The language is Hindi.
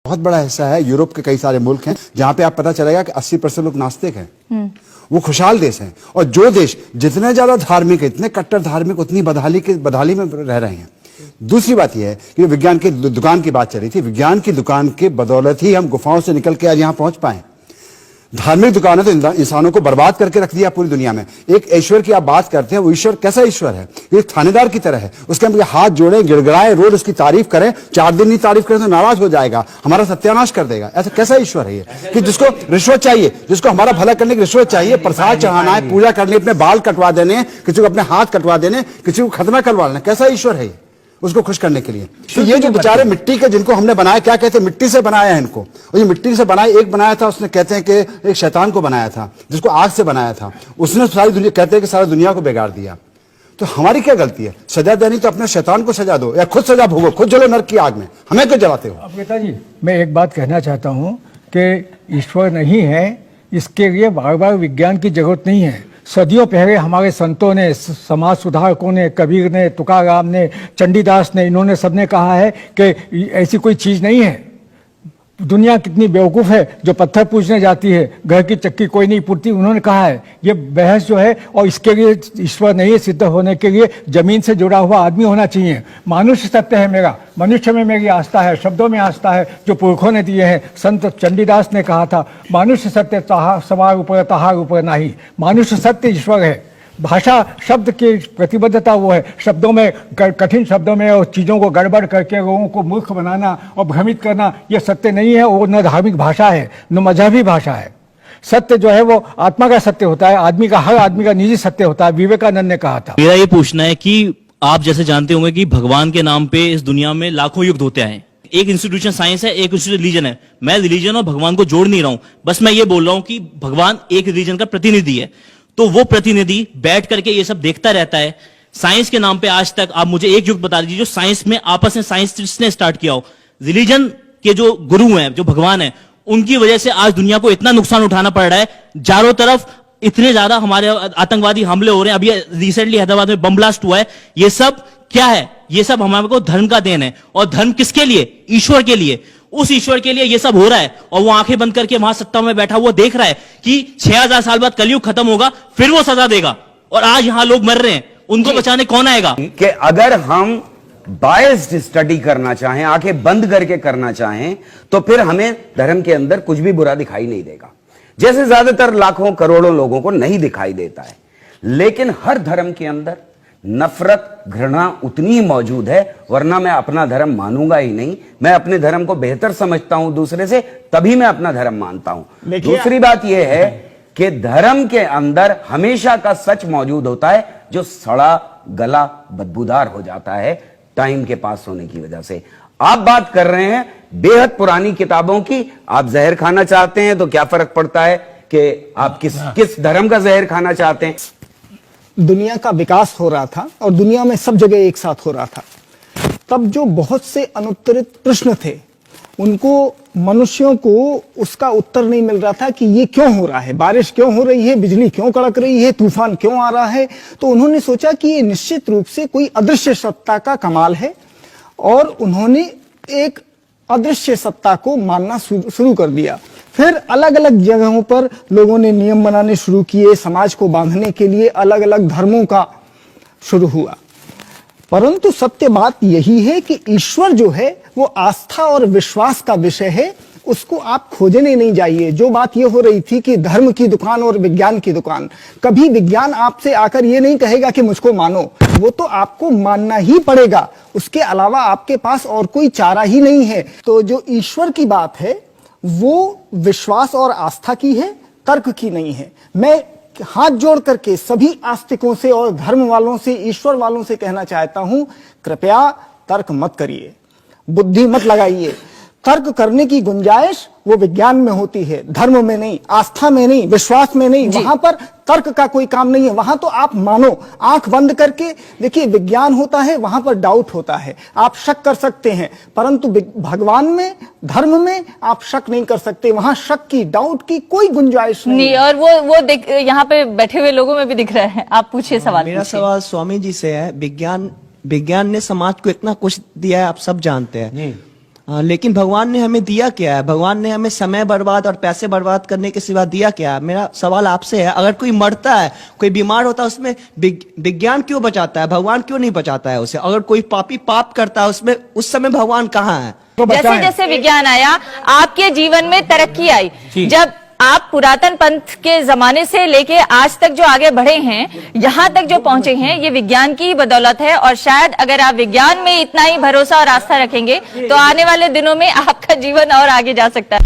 बहुत बड़ा हिस्सा है, यूरोप के कई सारे मुल्क हैं जहां पे आप पता चलेगा कि 80% लोग नास्तिक हैं। वो खुशहाल देश हैं। और जो देश जितने ज्यादा धार्मिक है, इतने कट्टर धार्मिक, उतनी बदहाली में रह रहे हैं। दूसरी बात यह है कि विज्ञान की दुकान की बात चल रही थी, विज्ञान की दुकान के बदौलत ही हम गुफाओं से निकल के आज यहां पहुंच पाए। धार्मिक दुकान है तो इंसानों को बर्बाद करके रख दिया पूरी दुनिया में। एक ईश्वर की आप बात करते हैं, वो ईश्वर कैसा ईश्वर है? ये थानेदार की तरह है। उसके हम हाथ जोड़े, गिड़गिड़ाए, रोज उसकी तारीफ करें, 4 दिन नहीं तारीफ करें तो नाराज हो जाएगा, हमारा सत्यानाश कर देगा। ऐसा कैसा ईश्वर है ये कि जिसको रिश्वत चाहिए, जिसको हमारा भला करने की रिश्वत चाहिए, प्रसाद चढ़ाना है, पूजा करनी, अपने बाल कटवा देने, किसी को अपने हाथ कटवा देने, किसी को खतना करवा लेना, कैसा ईश्वर है ये उसको खुश करने के लिए? तो ये जो बेचारे मिट्टी के जिनको हमने बनाया, क्या कहते हैं, मिट्टी से बनाया है इनको। और ये मिट्टी से बनाया, एक बनाया था उसने, कहते हैं कि एक शैतान को बनाया था जिसको आग से बनाया था, उसने सारी दुनिया, कहते हैं कि सारी दुनिया को बिगाड़ दिया। तो हमारी क्या गलती है? सजा देनी तो अपने शैतान को सजा दो, या खुद सजा भोगो, खुद जलो नरक की आग में, हमें क्यों जलाते हो? अब पिताजी, मैं एक बात कहना चाहता हूँ कि ईश्वर नहीं है, इसके लिए बार बार विज्ञान की जरूरत नहीं है। सदियों पहले हमारे संतों ने, समाज सुधारकों ने, कबीर ने, तुकाराम ने, चंडीदास ने, इन्होंने सबने कहा है कि ऐसी कोई चीज नहीं है। दुनिया कितनी बेवकूफ है जो पत्थर पूजने जाती है, घर की चक्की कोई नहीं पूछती, उन्होंने कहा है। ये बहस जो है, और इसके लिए ईश्वर नहीं है, सिद्ध होने के लिए जमीन से जुड़ा हुआ आदमी होना चाहिए। मानुष्य सत्य है मेरा, मनुष्य में मेरी आस्था है, शब्दों में आस्था है जो पुरखों ने दिए हैं। संत चंडीदास ने कहा था, मानुष्य सत्य सवार ऊपर तहार ऊपर नहीं। मानुष्य सत्य ईश्वर है। भाषा शब्द की प्रतिबद्धता वो है, शब्दों में, कठिन शब्दों में और चीज़ों को गड़बड़ करके लोगों को मूर्ख बनाना और भ्रमित करना, ये सत्य नहीं है। वो न धार्मिक भाषा है, न मजहबी भाषा है। सत्य जो है वो आत्मा का सत्य होता है, आदमी का, हर आदमी का निजी सत्य होता है। विवेकानंद ने कहा था। मेरा ये पूछना है कि आप जैसे जानते होंगे कि भगवान के नाम पे इस दुनिया में लाखों युग होते आए। एक इंस्टीट्यूशन साइंस है, एक इंस्टीट्यूशन रिलीजन है। मैं रिलीजन और भगवान को जोड़ नहीं रहा हूं, बस मैं ये बोल रहा हूं कि भगवान एक रिलीजन का प्रतिनिधि है। तो वो प्रतिनिधि बैठ करके ये सब देखता रहता है। साइंस के नाम पे आज तक आप मुझे एक युग बता दीजिए जो साइंस में आपस में साइंस ने स्टार्ट किया हो। रिलीजन के जो गुरु हैं, जो भगवान हैं, उनकी वजह से आज दुनिया को इतना नुकसान उठाना पड़ रहा है। चारों तरफ इतने ज्यादा हमारे आतंकवादी हमले हो रहे हैं। अभी रिसेंटली हैदराबाद में बम ब्लास्ट हुआ है। ये सब क्या है? ये सब हमारे को धर्म का देन है। और धर्म किसके लिए? ईश्वर के लिए। उस ईश्वर के लिए ये सब हो रहा है, और वो आंखें बंद करके वहां सत्ता में बैठा हुआ देख रहा है कि 6000 साल बाद कलयुग खत्म होगा, फिर वो सजा देगा। और आज यहां लोग मर रहे हैं, उनको बचाने कौन आएगा? कि अगर हम बायस्ड स्टडी करना चाहें, आंखें बंद करके करना चाहें, तो फिर हमें धर्म के अंदर कुछ भी बुरा दिखाई नहीं देगा, जैसे ज्यादातर लाखों करोड़ों लोगों को नहीं दिखाई देता है। लेकिन हर धर्म के अंदर नफरत, घृणा उतनी ही मौजूद है, वरना मैं अपना धर्म मानूंगा ही नहीं। मैं अपने धर्म को बेहतर समझता हूं दूसरे से, तभी मैं अपना धर्म मानता हूं। दूसरी बात यह है कि धर्म के अंदर हमेशा का सच मौजूद होता है, जो सड़ा गला बदबूदार हो जाता है टाइम के पास होने की वजह से। आप बात कर रहे हैं बेहद पुरानी किताबों की। आप जहर खाना चाहते हैं तो क्या फर्क पड़ता है कि आप किस धर्म का जहर खाना चाहते हैं। दुनिया का विकास हो रहा था और दुनिया में सब जगह एक साथ हो रहा था। तब जो बहुत से अनुत्तरित प्रश्न थे, उनको, मनुष्यों को उसका उत्तर नहीं मिल रहा था कि ये क्यों हो रहा है, बारिश क्यों हो रही है, बिजली क्यों कड़क रही है, तूफान क्यों आ रहा है। तो उन्होंने सोचा कि ये निश्चित रूप से कोई अदृश्य सत्ता का कमाल है, और उन्होंने एक अदृश्य सत्ता को मानना शुरू कर दिया। फिर अलग अलग जगहों पर लोगों ने नियम बनाने शुरू किए, समाज को बांधने के लिए अलग अलग धर्मों का शुरू हुआ। परंतु सत्य बात यही है कि ईश्वर जो है वो आस्था और विश्वास का विषय है, उसको आप खोजने नहीं जाइए। जो बात ये हो रही थी कि धर्म की दुकान और विज्ञान की दुकान, कभी विज्ञान आपसे आकर ये नहीं कहेगा कि मुझको मानो, वो तो आपको मानना ही पड़ेगा। उसके अलावा आपके पास और कोई चारा ही नहीं है। तो जो ईश्वर की बात है वो विश्वास और आस्था की है, तर्क की नहीं है। मैं हाथ जोड़ करके सभी आस्तिकों से और धर्म वालों से, ईश्वर वालों से कहना चाहता हूं, कृपया तर्क मत करिए, बुद्धि मत लगाइए। तर्क करने की गुंजाइश वो विज्ञान में होती है, धर्म में नहीं, आस्था में नहीं, विश्वास में नहीं। वहां पर तर्क का कोई काम नहीं है। वहां तो आप मानो, आंख बंद करके देखिए। विज्ञान होता है, वहां पर डाउट होता है, आप शक कर सकते हैं, परंतु भगवान में, धर्म में आप शक नहीं कर सकते। वहां शक की, डाउट की कोई गुंजाइश नहीं। और वो यहाँ पे बैठे हुए लोगों में भी दिख रहा है। आप पूछिए सवाल। मेरा सवाल स्वामी जी से है। विज्ञान ने समाज को इतना कुछ दिया है, आप सब जानते हैं। लेकिन भगवान ने हमें दिया क्या है? भगवान ने हमें समय बर्बाद और पैसे बर्बाद करने के सिवा दिया क्या है? मेरा सवाल आपसे है, अगर कोई मरता है, कोई बीमार होता है, उसमें विज्ञान क्यों बचाता है? भगवान क्यों नहीं बचाता है उसे? अगर कोई पापी पाप करता है, उसमें उस समय भगवान कहाँ है? जैसे जैसे विज्ञान आया, आपके जीवन में तरक्की आई। जब आप पुरातन पंथ के जमाने से लेके आज तक जो आगे बढ़े हैं, यहाँ तक जो पहुंचे हैं, ये विज्ञान की ही बदौलत है। और शायद अगर आप विज्ञान में इतना ही भरोसा और आस्था रखेंगे तो आने वाले दिनों में आपका जीवन और आगे जा सकता है।